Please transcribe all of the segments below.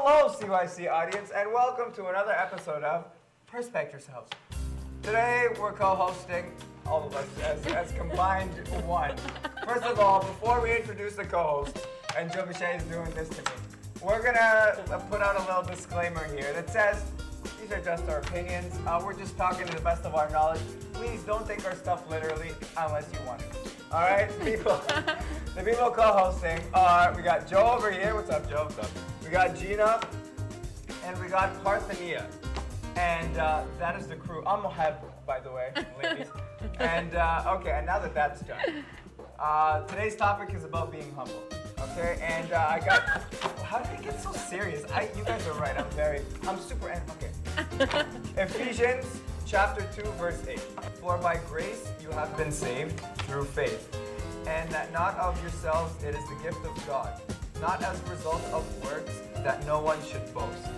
Hello, CYC audience, and welcome to another episode of Perspect Yourselves. Today, we're co-hosting, all of us, as combined one. First of all, before we introduce the co-host, and Joe Bichet is doing this to me, we're gonna put out a little disclaimer here that says, these are just our opinions. We're just talking to the best of our knowledge. Please don't take our stuff literally unless you want to. All right, people. The people co-hosting are, we got Joe over here. What's up, Joe? What's up? We got Gina, and we got Parthenia. And that is the crew. I'm Moheb, by the way, ladies. And okay, and now that that's done, today's topic is about being humble. Okay, and I got. How did it get so serious? You guys are right. I'm super. Okay. Ephesians chapter 2, verse 8. For by grace you have been saved through faith, and that not of yourselves, it is the gift of God, not as a result of works, that no one should boast.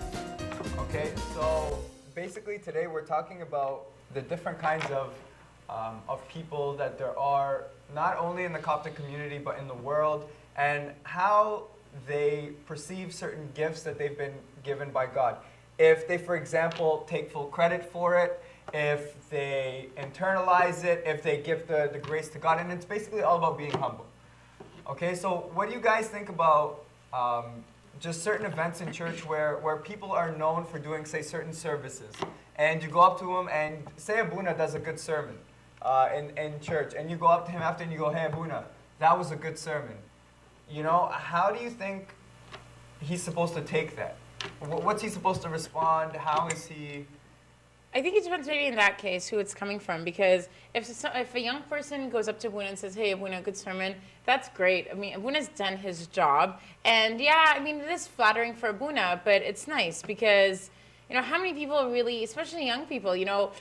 Okay, so basically today we're talking about the different kinds of people that there are, not only in the Coptic community, but in the world, and how they perceive certain gifts that they've been given by God. If they, for example, take full credit for it, if they internalize it, if they give the grace to God, and it's basically all about being humble. Okay, so what do you guys think about just certain events in church where people are known for doing, say, certain services, and you go up to him and say Abuna does a good sermon in church, and you go up to him after and you go, hey Abuna, that was a good sermon. You know, how do you think he's supposed to take that? What's he supposed to respond? How is he? I think it depends maybe in that case who it's coming from, because if a young person goes up to Abuna and says, hey Abuna, good sermon, that's great. I mean, Abuna's done his job, and yeah, I mean, it is flattering for Abuna, but it's nice because, you know, how many people really, especially young people, you know,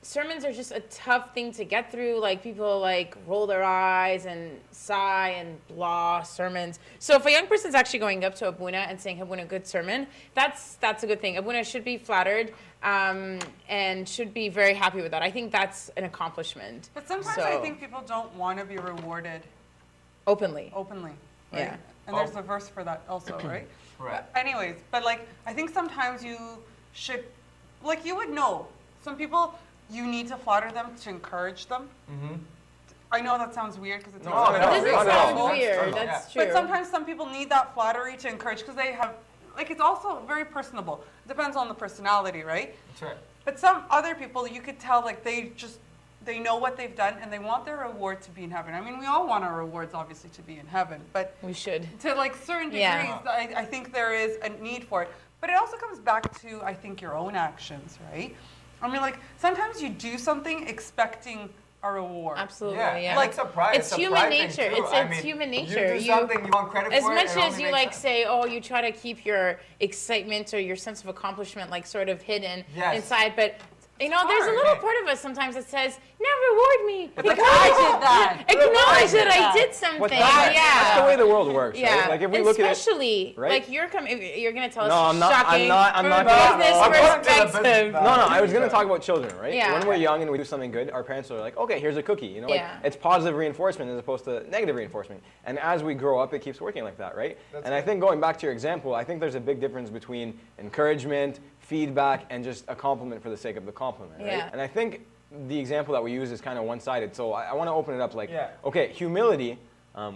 sermons are just a tough thing to get through. Like, people like roll their eyes and sigh and blah sermons. So if a young person's actually going up to Abuna and saying, Abuna, good sermon, that's a good thing. Abuna should be flattered and should be very happy with that. I think that's an accomplishment. But sometimes I think people don't want to be rewarded openly. Right? Yeah. And there's a verse for that also, right? Right. Anyways, but like, I think sometimes you should, like, you would know. Some people, you need to flatter them to encourage them. Mm-hmm. I know that sounds weird because it's It doesn't sound weird. That's true. But sometimes some people need that flattery to encourage because they have, like, it's also very personable. It depends on the personality, right? That's right. But some other people, you could tell, like, they know what they've done and they want their reward to be in heaven. I mean, we all want our rewards, obviously, to be in heaven, but we should. To, like, certain degrees, I think there is a need for it. But it also comes back to, I think, your own actions, right? I mean, like, sometimes you do something expecting a reward. Absolutely, yeah. Like, it's a pride. It's human nature. It's human nature. You do something, you want credit for it. As much as you like sense. say, oh, you try to keep your excitement or your sense of accomplishment like sort of hidden inside, but you know, there's a little part of us sometimes that says, "No, reward me." But I did that. Acknowledge that I did something. That's the way the world works. Yeah. Right? Like if we look at it, especially right? like you're going to tell us. No, I'm not. Shocking I'm not. business perspective. No, I was going to talk about children, right? Yeah. When we're young and we do something good, our parents are like, "Okay, here's a cookie." You know, like it's positive reinforcement as opposed to negative reinforcement. And as we grow up, it keeps working like that, right? I think going back to your example, I think there's a big difference between encouragement, feedback, and just a compliment for the sake of the compliment, right? Yeah. And I think the example that we use is kind of one-sided. So I want to open it up like, okay, humility,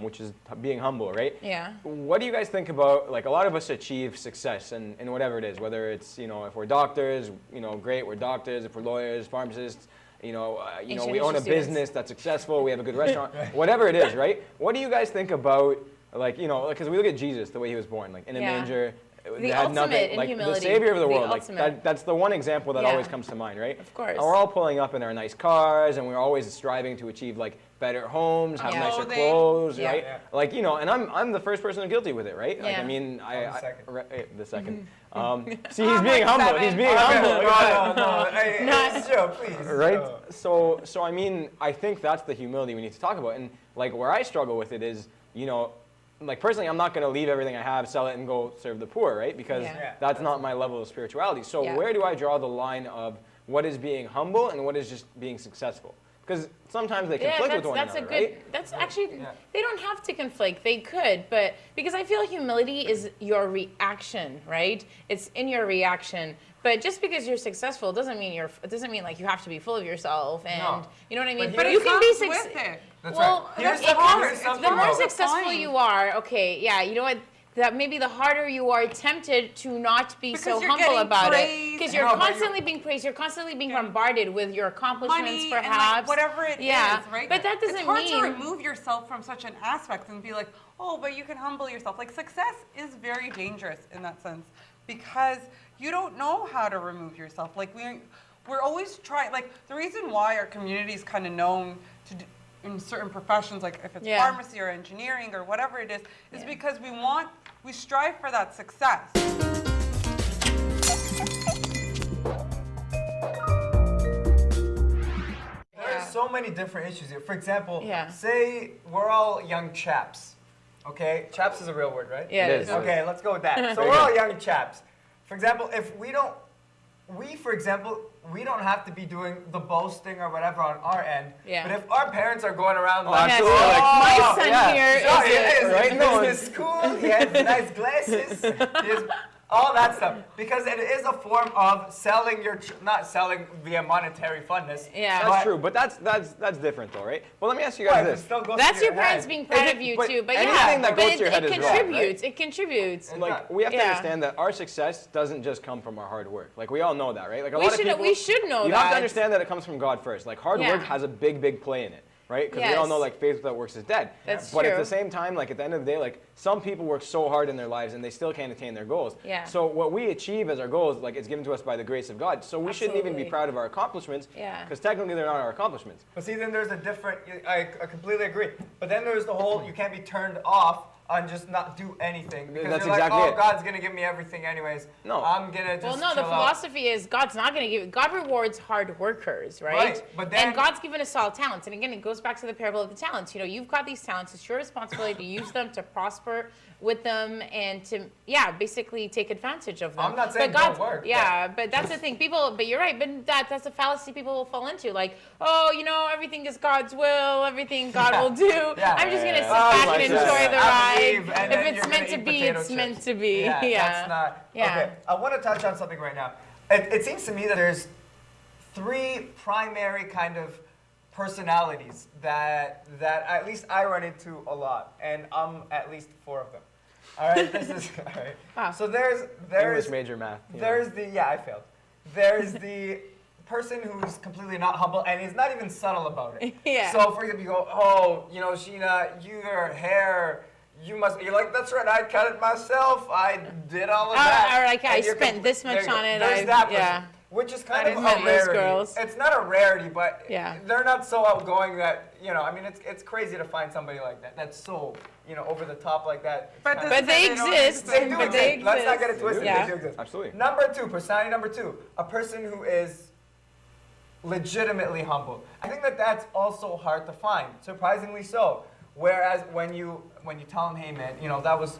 which is being humble, right? Yeah. What do you guys think about, like, a lot of us achieve success in whatever it is, whether it's, you know, if we're doctors, you know, great, we're doctors, if we're lawyers, pharmacists, you know, we own a business that's successful, we have a good restaurant, whatever it is, right? What do you guys think about, like, you know, because we look at Jesus, the way he was born, like in a manger. The ultimate nothing, in like humility. the savior of the world. Ultimate. Like that's the one example that always comes to mind, right? Of course. And we're all pulling up in our nice cars, and we're always striving to achieve like better homes, have nicer clothes, right? Yeah. Like, you know, and I'm the first person guilty with it, right? Like, I mean, the second. See, he's being humble. He's being humble. No. Hey, Joe, please. Right. So I mean, I think that's the humility we need to talk about, and like where I struggle with it is, you know. Like, personally, I'm not going to leave everything I have, sell it, and go serve the poor, right? Because that's not my level of spirituality. So where do I draw the line of what is being humble and what is just being successful? Because sometimes they conflict with one another, right? That's actually, they don't have to conflict. They could, but because I feel humility is your reaction, right? It's in your reaction. But just because you're successful doesn't mean like you have to be full of yourself, and you know what I mean. But you can be successful. Well, the more successful you are, okay, yeah, you know what? That maybe the harder you are tempted to not be so humble about it, because you're constantly being praised, you're constantly being bombarded with your accomplishments, perhaps, and like whatever it is, right? But that doesn't mean it's hard to remove yourself from such an aspect and be like, oh, but you can humble yourself. Like success is very dangerous in that sense because you don't know how to remove yourself. Like we're always trying. Like the reason why our community is kind of known to do, in certain professions, like if it's pharmacy or engineering or whatever it is because we strive for that success. There's so many different issues here. For example, say we're all young chaps. Okay? Chaps is a real word, right? Yeah, it is. Okay, let's go with that. So we're all young chaps. For example, if we don't have to be doing the boasting or whatever on our end. Yeah. But if our parents are going around like, my son here is in business school, he has nice glasses, he has all that stuff. Because it is a form of selling not selling via monetary funness. Yeah. That's true, but that's different though, right? Well, let me ask you guys this. That's your parents being proud of you too, but it contributes. Like, we have to understand that our success doesn't just come from our hard work. Like, we all know that, right? Like, we should know that. You have to understand that it comes from God first. Like, hard work has a big play in it. Right? Because we all know, like, faith without works is dead. That's but true. At the same time, like, at the end of the day, like, some people work so hard in their lives and they still can't attain their goals. Yeah. So what we achieve as our goals, like, it's given to us by the grace of God. So we shouldn't even be proud of our accomplishments. Because technically they're not our accomplishments. But see, then there's a different, I completely agree. But then there's the whole, you can't be turned off on just not do anything. Because that's you're exactly like, God's going to give me everything anyways. No. I'm going to just Well, no, the philosophy is God's not going to give, God rewards hard workers, right? But then, and God's given us all talents. And again, it goes back to the parable of the talents. You know, you've got these talents. It's your responsibility to use them, to prosper with them, and to, basically take advantage of them. I'm not saying don't work. Yeah, but that's the thing. But you're right, but that's a fallacy people will fall into. Like, oh, you know, everything is God's will, everything God will do. I'm just going to sit back and enjoy the ride. If it's meant to be, it's meant to be. That's not. Okay, I want to touch on something right now. It seems to me that there's three primary kind of personalities that at least I run into a lot, and I'm at least 4 of them. All right, this is all right. Wow. So there's English major math. There's I failed. There's the person who's completely not humble and is not even subtle about it. So for example, you go, oh, you know, Sheena, your hair. You're like, that's right, I cut it myself. I did all of that. Or like, I spent this much on it. There's that person, which is kind of a rarity. It's not a rarity, but they're not so outgoing that, you know, I mean, it's crazy to find somebody like that. That's so, you know, over the top like that. But they exist. They do exist. Let's not get it twisted. They do exist. Absolutely. Personality number 2, a person who is legitimately humble. I think that's also hard to find, surprisingly so. Whereas when you tell them, hey man, you know, that was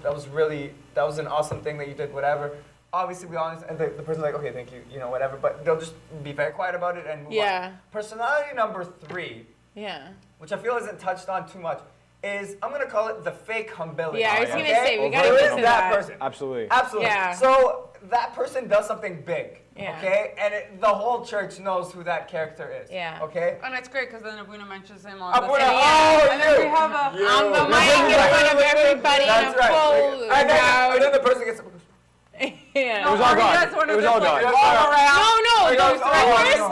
an awesome thing that you did, whatever. Obviously, be honest, and the person's like, okay, thank you, you know, whatever. But they'll just be very quiet about it and move on. Personality number 3, which I feel isn't touched on too much, is I'm gonna call it the fake humility. Yeah, I was gonna say we gotta get to that person. Absolutely. Yeah. So that person does something big. Okay, and the whole church knows who that character is. Okay, and it's great because then Abuna mentions him on the and then we have on the mic in front of everybody in a full crowd. And then the person gets. It was all God. It was all God.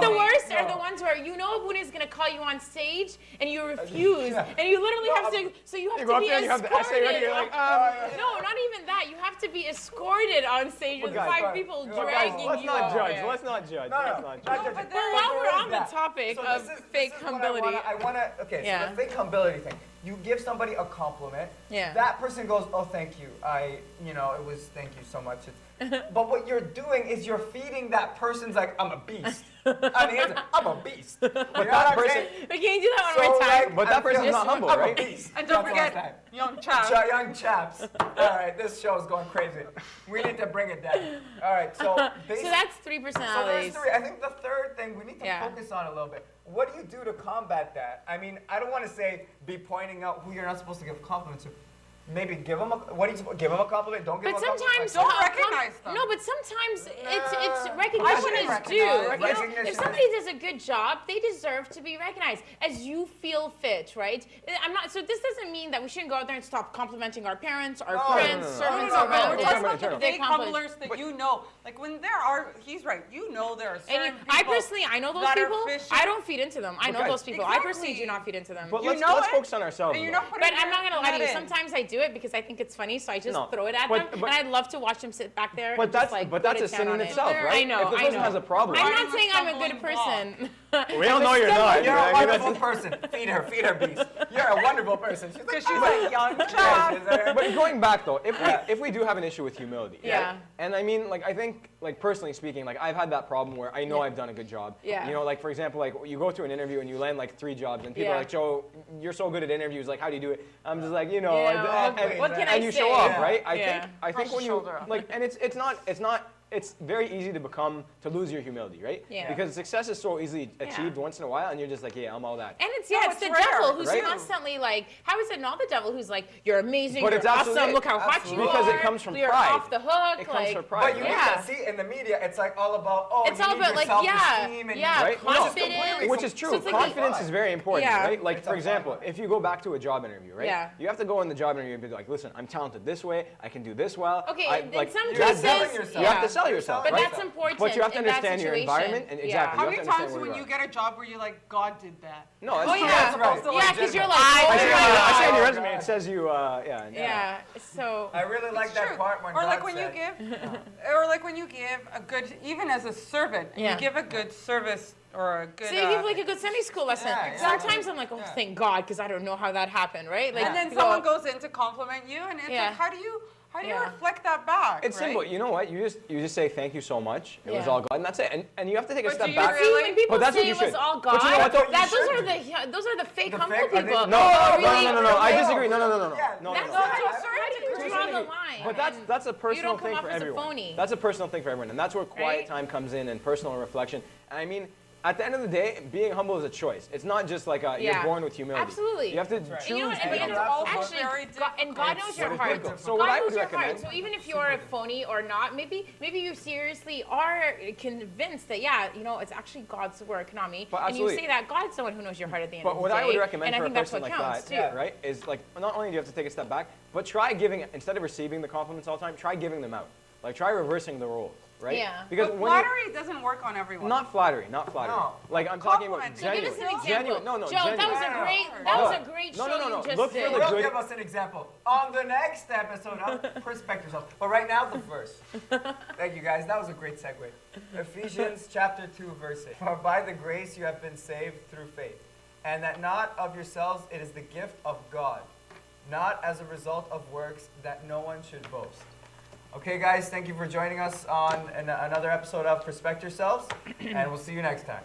The worst are the ones where you know Abuna is going to call you on stage and you refuse. And you literally have to, so you have to be escorted. No, not even that. You have to be escorted on stage with 5 people dragging you. Let's not judge. But while we're on the topic of fake humility. So the fake humility thing. You give somebody a compliment. That person goes, oh, thank you. Thank you so much. But what you're doing is you're feeding that person's like, I'm a beast. On the inside, I'm a beast. You know what I'm saying? But can you do that one more time? But that person's not humble, I'm right? a beast. And don't That's all I'm forget, saying. young chaps. Young chaps. All right, this show is going crazy. We need to bring it down. All right, so So basically, that's 3 so there's personalities. 3. I think the third thing we need to Yeah. focus on a little bit. What do you do to combat that? I mean, I don't want to say be pointing out who you're not supposed to give compliments to. Maybe give them give them a compliment. Don't give But them a compliment. sometimes Don't recognize them. No, but sometimes it's I recognition wouldn't is due. recognize. You know, Recognition if somebody does a good job, they deserve to be recognized as you feel fit, right? I'm not. So this doesn't mean that we shouldn't go out there and stop complimenting our parents, our friends, servants No, around We're us. talking Internal. about the They fake accomplish. humblers that you know. Like when there are, he's right. You know there are certain And people. I personally, I know those that are people. fishy. I don't feed into them. I know Okay. those people. I personally Exactly. do not feed into them. But You let's know it, focus on ourselves. And you're though. not putting But I'm not gonna lie to you. that in. Sometimes I do it because I think it's funny, so I just No, throw it at but- them, but- and I'd love to watch them sit back there. But and that's just, like, but go that's to a sin town in on it. itself, There- right? I know. If the I person know. has a problem, I'm Riding not the saying I'm a good stumbling block. person. we all know you're not. You're a right? I mean, wonderful that's- person. Feed her, beast. You're a wonderful person. She's like, Because she's a young child. But going back though, if we do have an issue with humility, Yeah. right? And I mean, like I think, like personally speaking, like I've had that problem where I know Yeah. I've done a good job. Yeah. You know, like for example, like you go through an interview and you land like 3 jobs, and people Yeah. are like, "Joe, you're so good at interviews. Like, how do you do it?" I'm just like, you know, Yeah, what can I and you say? show up, Yeah. right? Yeah. I think Brush when your you shoulder up. like, and it's very easy to lose your humility, right? Yeah. Because success is so easily achieved once in a while, and you're just like, yeah, I'm all that. And it's No, it's it's the rare, devil who's right? constantly like, how is it not the devil who's like, you're amazing, But you're it's absolutely awesome, it. look how hot you Absolutely. are. Because it comes from you're pride. off the hook. It comes like, from pride, But you right? need Yeah. that. See, in the media, it's like all about, oh, It's you all need about your like, self-esteem and yeah, Right? No. confidence. Which is true. So it's like- Confidence is very important, Yeah. right? Like, It's for a example, fine line. if you go back to a job interview, right? Yeah. You have to go in the job interview and be like, listen, I'm talented this way, I can do this well. Okay, I, in like, some You're cases, selling yourself. you have to yeah. sell yourself, But right? that's important. But you have to in that understand your situation. environment, and Yeah. exactly. How You many have to understand times where when you you are. get a job where you're like, God did that? No, that's Oh true. yeah, That's right. yeah, because you're like, I oh I my see, Yeah. god. I see on your Oh, resume, God. it says you, Yeah. So I really like It's that true. part when or God like when said, you give, or like when you give a good, even as a servant, and Yeah. you give a good service or a good. So you give like a good Sunday school lesson. Yeah, yeah. Sometimes I'm like, oh, Yeah. thank God, because I don't know how that happened, right? Like, and then you someone go, goes in to compliment you, and it's Yeah. like, how do you Yeah. reflect that back? It's right? simple. You know what? You just say thank you so much. It was Yeah. all God, and that's it. And you have to take a But step do you back. See, really? when people But that's what say you it was should. all But God, you know what, though? You those should are the fake The humble fake- I people. think- No, Really- I No. disagree. No. Yeah, No. That's no. not To a how certain you degree. draw the line. But that's a personal come thing off for as a everyone. phony. That's a personal thing for everyone, and that's where quiet Right? time comes in and personal reflection. And I mean, at the end of the day, being humble is a choice. It's not just like you're Yeah. born with humility. Absolutely. You have to right. choose And you know what? to And be you it's know, humble. also actually, very God, and God knows your It's heart. difficult. So what God I knows would your recommend- heart. So even if you're a phony or not, maybe you seriously are convinced that it's actually God's work, not me. But and you absolutely. say that God's the one who knows your heart at the end But of the what day. I would recommend and I for a think that's person what like counts that, too. right, is like not only do you have to take a step back, but try giving, instead of receiving the compliments all the time, try giving them out. Like try reversing the roles, right? Yeah. Because But when you, flattery doesn't work on everyone. not flattery. No. Like I'm talking about Compliment. So give genuine. us an example. Genuine. No, Joe, genuine. that was a No. great No, show no. you just Look for did. the Will good- give us an example on the next episode of Perspect Yourself. But right now, the verse. Thank you, guys. That was a great segue. Ephesians chapter 2, verse 8. For by the grace you have been saved through faith, and that not of yourselves, it is the gift of God, not as a result of works, that no one should boast. Okay, guys, thank you for joining us on another episode of Perspect Yourselves, and we'll see you next time.